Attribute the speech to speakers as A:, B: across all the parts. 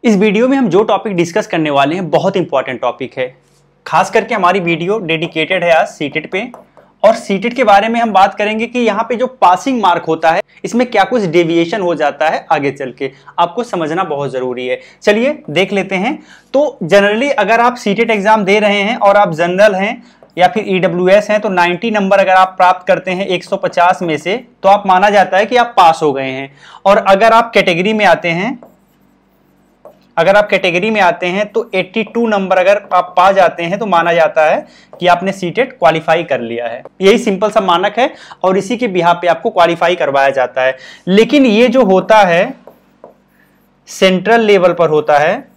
A: इस वीडियो में हम जो टॉपिक डिस्कस करने वाले हैं बहुत इंपॉर्टेंट टॉपिक है। खास करके हमारी वीडियो डेडिकेटेड है आज सीटेट पे, और सीटेट के बारे में हम बात करेंगे कि यहाँ पे जो पासिंग मार्क होता है इसमें क्या कुछ डेविएशन हो जाता है आगे चल के, आपको समझना बहुत ज़रूरी है। चलिए देख लेते हैं। तो जनरली अगर आप सीटेट एग्जाम दे रहे हैं और आप जनरल हैं या फिर ईडब्ल्यूएस हैं तो 90 नंबर अगर आप प्राप्त करते हैं 150 में से तो आप माना जाता है कि आप पास हो गए हैं। और अगर आप कैटेगरी में आते हैं तो 82 नंबर अगर आप पा जाते हैं तो माना जाता है कि आपने सीटेट क्वालिफाई कर लिया है। यही सिंपल सा मानक है और इसी के बिहाफ पे आपको क्वालिफाई करवाया जाता है। लेकिन ये जो होता है सेंट्रल लेवल पर होता है,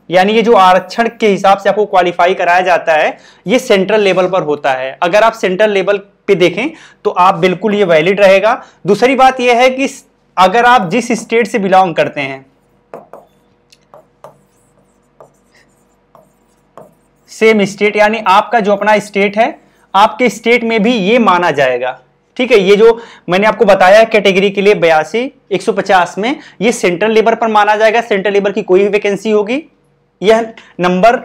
A: यानी ये जो आरक्षण के हिसाब से आपको क्वालिफाई कराया जाता है ये सेंट्रल लेवल पर होता है। अगर आप सेंट्रल लेवल पे देखें तो आप बिल्कुल ये वैलिड रहेगा। दूसरी बात ये है कि अगर आप जिस स्टेट से बिलोंग करते हैं, सेम स्टेट, यानी आपका जो अपना स्टेट है आपके स्टेट में भी ये माना जाएगा। ठीक है, ये जो मैंने आपको बताया कैटेगरी के लिए 82 150 में ये सेंट्रल लेवल पर माना जाएगा। सेंट्रल लेवल की कोई भी वैकेंसी होगी यह नंबर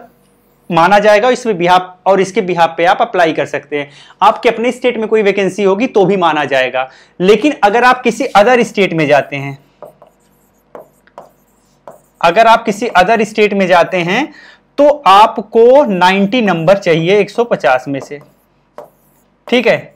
A: माना जाएगा, इसमें बिहाफ और इसके बिहाफ पे आप अप्लाई कर सकते हैं। आपके अपने स्टेट में कोई वैकेंसी होगी तो भी माना जाएगा। लेकिन अगर आप किसी अदर स्टेट में जाते हैं, तो आपको 90 नंबर चाहिए 150 में से। ठीक है,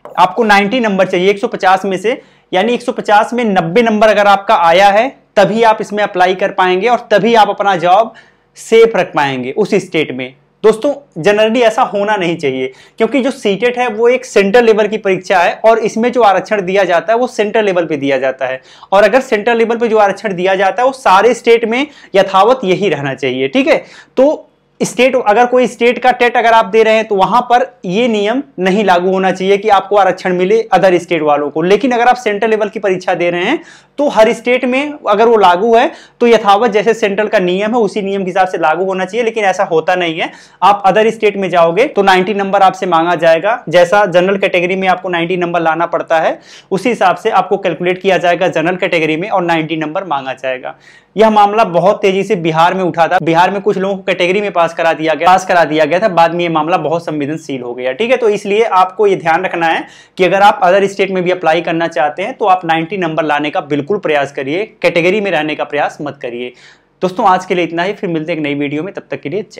A: आपको 90 नंबर चाहिए 150 में से, यानी 150 में 90 नंबर अगर आपका आया है तभी आप इसमें अप्लाई कर पाएंगे और तभी आप अपना जॉब सेफ रख पाएंगे उस स्टेट में। दोस्तों जनरली ऐसा होना नहीं चाहिए, क्योंकि जो सीटेट है वो एक सेंट्रल लेवल की परीक्षा है और इसमें जो आरक्षण दिया जाता है वो सेंट्रल लेवल पे दिया जाता है। और अगर सेंट्रल लेवल पे जो आरक्षण दिया जाता है वो सारे स्टेट में यथावत यही रहना चाहिए। ठीक है, तो स्टेट, अगर कोई स्टेट का टेट अगर आप दे रहे हैं तो वहां पर ये नियम नहीं लागू होना चाहिए कि आपको आरक्षण मिले अदर स्टेट वालों को। लेकिन अगर आप सेंट्रल लेवल की परीक्षा दे रहे हैं तो हर स्टेट में अगर वो लागू है तो यथावत जैसे सेंट्रल का नियम है उसी नियम के हिसाब से लागू होना चाहिए। लेकिन ऐसा होता नहीं है। आप अदर स्टेट में जाओगे तो 90 नंबर आपसे मांगा जाएगा। जैसा जनरल कैटेगरी में आपको 90 नंबर लाना पड़ता है उसी हिसाब से आपको कैलकुलेट किया जाएगा जनरल कैटेगरी में और 90 नंबर मांगा जाएगा। यह मामला बहुत तेजी से बिहार में उठा था। बिहार में कुछ लोगों को कैटेगरी में पास करा दिया गया था। बाद में यह मामला बहुत संवेदनशील हो गया। ठीक है, तो इसलिए आपको यह ध्यान रखना है कि अगर आप अदर स्टेट में भी अप्लाई करना चाहते हैं तो आप 90 नंबर लाने का बिल्कुल प्रयास करिए, कैटेगरी में रहने का प्रयास मत करिए। दोस्तों आज के लिए इतना ही, फिर मिलते हैं एक नई वीडियो में, तब तक के लिए जय।